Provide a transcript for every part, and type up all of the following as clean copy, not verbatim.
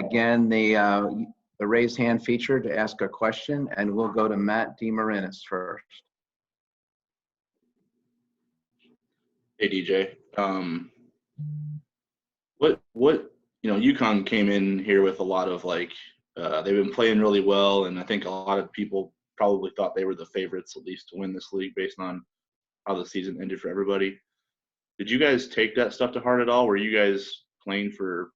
again the raised hand feature to ask a question, and we'll go to Matt DeMarinis first. Hey, DJ. What UConn came in here with a lot of they've been playing really well, and I think a lot of people probably thought they were the favorites at least to win this league based on how the season ended for everybody. Did you guys take that stuff to heart at all? Were you guys playing for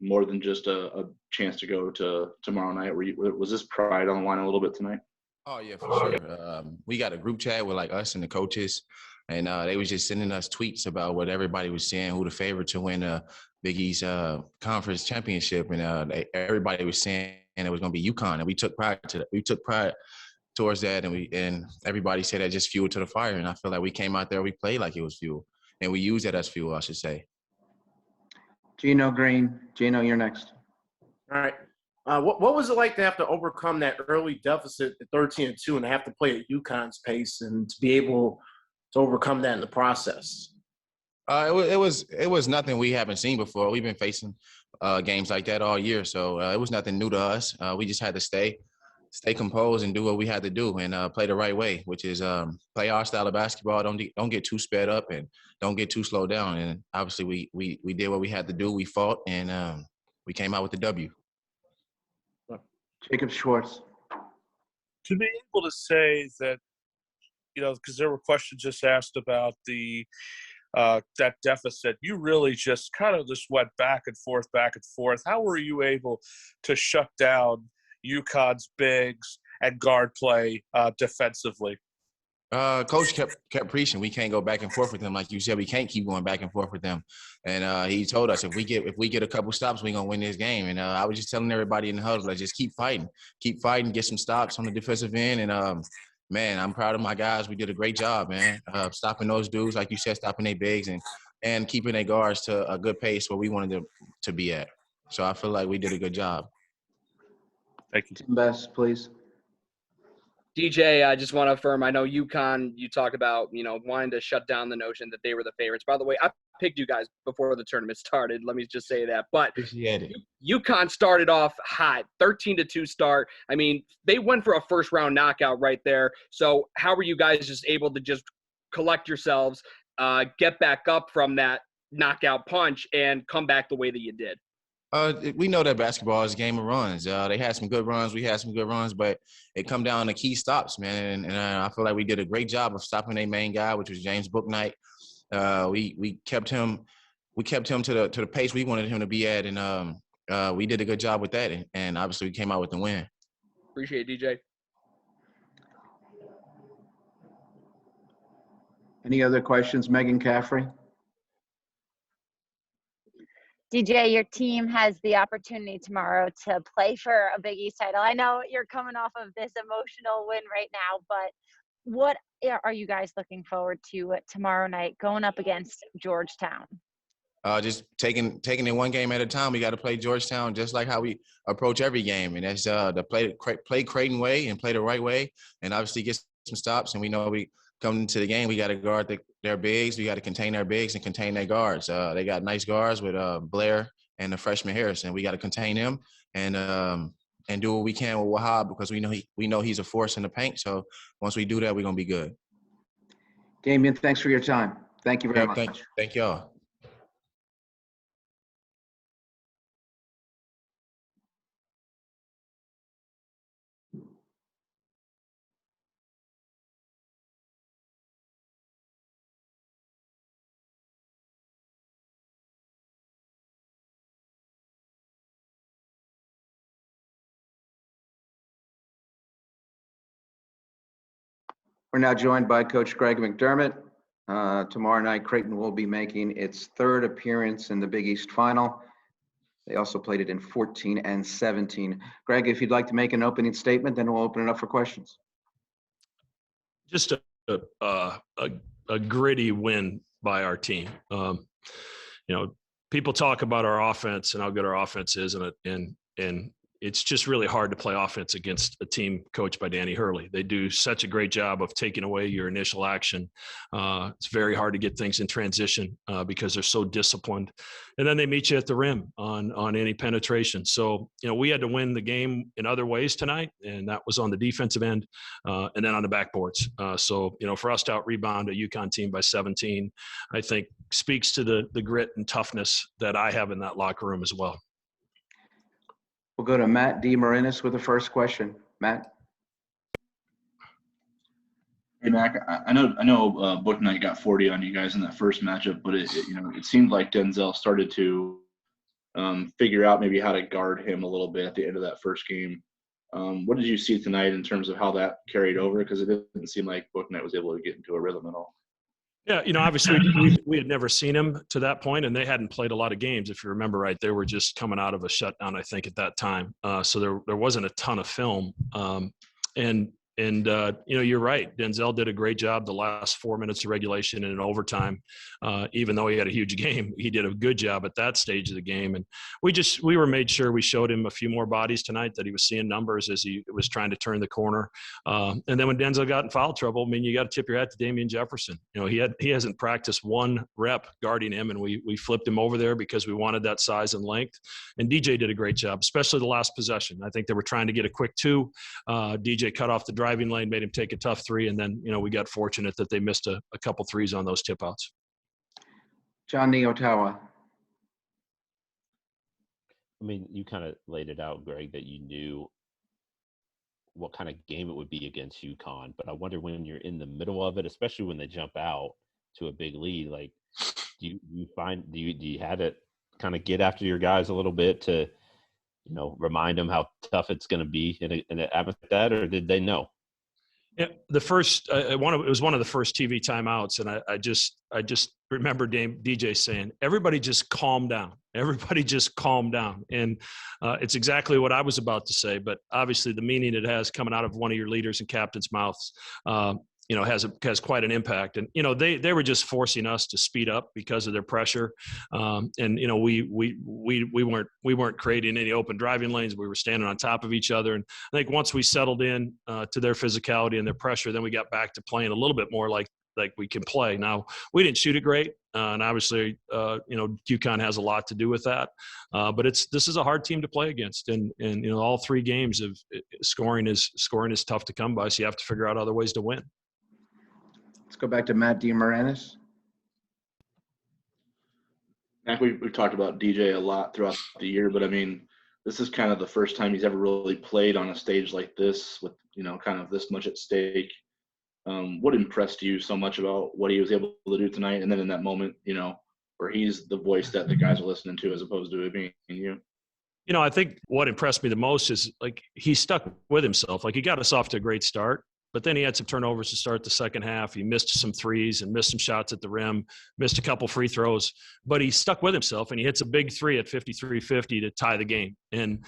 more than just a chance to go to tomorrow night? Was this pride on the line a little bit tonight? Oh yeah, for sure. We got a group chat with us and the coaches, and they was just sending us tweets about what everybody was saying, who the favorite to win Big East conference championship, and everybody was saying it was going to be UConn, and we took pride towards that, and everybody said that just fuel to the fire, and I feel like we came out there, we played like it was fuel, and we used that as fuel, I should say. Gino Green. Gino, you're next. All right. What was it like to have to overcome that early deficit at 13-2 and have to play at UConn's pace and to be able to overcome that in the process? It was nothing we haven't seen before. We've been facing games like that all year, so it was nothing new to us. We just had to stay composed and do what we had to do and play the right way, which is play our style of basketball. Don't get too sped up and don't get too slowed down. And obviously we did what we had to do. We fought and we came out with the W. Jacob Schwartz. To be able to say that, because there were questions just asked about that deficit, you really just kind of just went back and forth. How were you able to shut down UConn's bigs and guard play defensively? Coach kept preaching we can't go back and forth with them. Like you said, we can't keep going back and forth with them. And he told us if we get a couple stops, we're gonna win this game. And I was just telling everybody in the huddle, just keep fighting, get some stops on the defensive end. And man, I'm proud of my guys. We did a great job, man, stopping those dudes, like you said, stopping their bigs and keeping their guards to a good pace where we wanted them to be at. So I feel like we did a good job. Thank you. Tim Best, please. DJ, I just want to affirm, I know UConn, you talked about, wanting to shut down the notion that they were the favorites. By the way, I picked you guys before the tournament started. Let me just say that. But UConn started off hot, 13-2 start. I mean, they went for a first-round knockout right there. So how were you guys just able to just collect yourselves, get back up from that knockout punch, and come back the way that you did? We know that basketball is a game of runs. They had some good runs. We had some good runs, but it come down to key stops, man. And I feel like we did a great job of stopping their main guy, which was James Bouknight. We kept him to the pace we wanted him to be at, and we did a good job with that. And obviously, we came out with the win. Appreciate it, DJ. Any other questions, Megan Caffrey? DJ, your team has the opportunity tomorrow to play for a Big East title. I know you're coming off of this emotional win right now, but what are you guys looking forward to tomorrow night going up against Georgetown? Just taking it one game at a time. We got to play Georgetown just like how we approach every game, and that's to play Creighton way and play the right way, and obviously get some stops. And we know we come into the game, we got to guard their bigs. We got to contain their bigs and contain their guards. They got nice guards with Blair and the freshman Harrison. We got to contain them and do what we can with Wahab because we know he's a force in the paint. So once we do that, we're gonna be good. Damian, thanks for your time. Thank you very much. Thank y'all. We're now joined by Coach Greg McDermott. Tomorrow night, Creighton will be making its third appearance in the Big East Final. They also played it in 14 and 17. Greg, if you'd like to make an opening statement, then we'll open it up for questions. Just a gritty win by our team. People talk about our offense and how good our offense is, and it's just really hard to play offense against a team coached by Danny Hurley. They do such a great job of taking away your initial action. It's very hard to get things in transition because they're so disciplined. And then they meet you at the rim on any penetration. So, we had to win the game in other ways tonight, and that was on the defensive end and then on the backboards. So, for us to out-rebound a UConn team by 17, I think speaks to the grit and toughness that I have in that locker room as well. We'll go to Matt DeMarinis with the first question. Matt. Hey, Mac, I know Book Knight got 40 on you guys in that first matchup, but it seemed like Denzel started to figure out maybe how to guard him a little bit at the end of that first game. What did you see tonight in terms of how that carried over? Because it didn't seem like Book Knight was able to get into a rhythm at all. Yeah, obviously we had never seen him to that point, and they hadn't played a lot of games. If you remember right, they were just coming out of a shutdown, I think, at that time. So there wasn't a ton of film. And you're right. Denzel did a great job the last 4 minutes of regulation and in overtime. Even though he had a huge game, he did a good job at that stage of the game. And we were made sure we showed him a few more bodies tonight, that he was seeing numbers as he was trying to turn the corner. And then when Denzel got in foul trouble, you got to tip your hat to Damian Jefferson. He hasn't practiced one rep guarding him, and we flipped him over there because we wanted that size and length. And DJ did a great job, especially the last possession. I think they were trying to get a quick two. DJ cut off the driving lane, made him take a tough three, and then we got fortunate that they missed a couple threes on those tip outs. John Ottawa. You kind of laid it out, Greg, that you knew what kind of game it would be against UConn, but I wonder when you're in the middle of it, especially when they jump out to a big lead, like do you have to kind of get after your guys a little bit to remind them how tough it's going to be in an atmosphere like that, or did they know? Yeah, the first it was one of the first TV timeouts, and I just remember DJ saying, "Everybody just calm down. Everybody just calm down." And it's exactly what I was about to say, but obviously the meaning it has coming out of one of your leaders and captains' mouths, has quite an impact. And they were just forcing us to speed up because of their pressure. And we weren't creating any open driving lanes. We were standing on top of each other. And I think once we settled in to their physicality and their pressure, then we got back to playing a little bit more like we can play. Now, we didn't shoot it great, and obviously, UConn has a lot to do with that. But this is a hard team to play against, and all three games of scoring is tough to come by. So you have to figure out other ways to win. Let's go back to Matt DeMarinis. Mac, we've talked about DJ a lot throughout the year, but this is kind of the first time he's ever really played on a stage like this with kind of this much at stake. What impressed you so much about what he was able to do tonight? And then in that moment, where he's the voice that the guys are listening to as opposed to it being you? I think what impressed me the most is he stuck with himself. He got us off to a great start, but then he had some turnovers to start the second half. He missed some threes and missed some shots at the rim, missed a couple free throws, but he stuck with himself and he hits a big three at 53-50 to tie the game. And,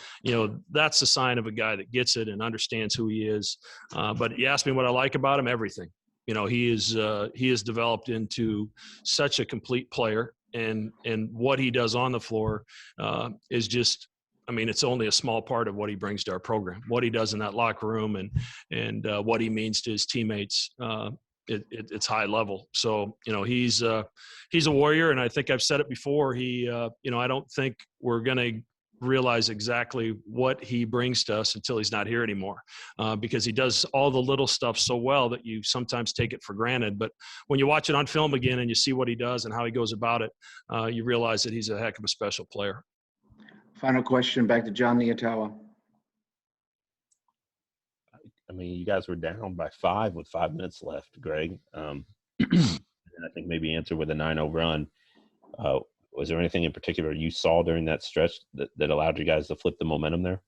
that's a sign of a guy that gets it and understands who he is. But you asked me what I like about him, everything. He is developed into such a complete player, and what he does on the floor is just, it's only a small part of what he brings to our program. What he does in that locker room and what he means to his teammates, it's high level. So, he's a warrior, and I think I've said it before. I don't think we're going to realize exactly what he brings to us until he's not here anymore, because he does all the little stuff so well that you sometimes take it for granted. But when you watch it on film again and you see what he does and how he goes about it, you realize that he's a heck of a special player. Final question, back to John Ottawa. You guys were down by 5 with 5 minutes left, Greg. And I think maybe answer with a 9-0 run. Was there anything in particular you saw during that stretch that allowed you guys to flip the momentum there?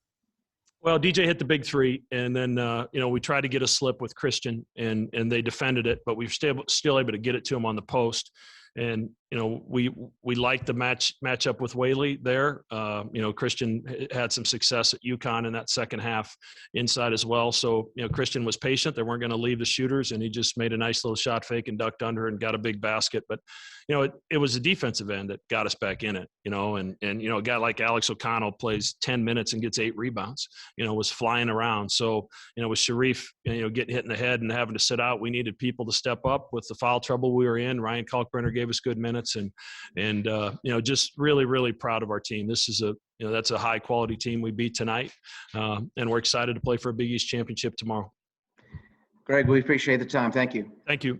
Well, DJ hit the big three, and then we tried to get a slip with Christian, and they defended it, but we were still able to get it to him on the post. And we liked the matchup with Whaley there. Christian had some success at UConn in that second half inside as well. So, Christian was patient. They weren't going to leave the shooters, and he just made a nice little shot fake and ducked under and got a big basket. But, it was the defensive end that got us back in it, and a guy like Alex O'Connell plays 10 minutes and gets 8 rebounds, was flying around. So, with Sharif, getting hit in the head and having to sit out, we needed people to step up with the foul trouble we were in. Ryan Kalkbrenner gave us good minutes, and just really, really proud of our team. This is that's a high quality team we beat tonight, and we're excited to play for a Big East championship tomorrow. Greg, we appreciate the time. Thank you. Thank you.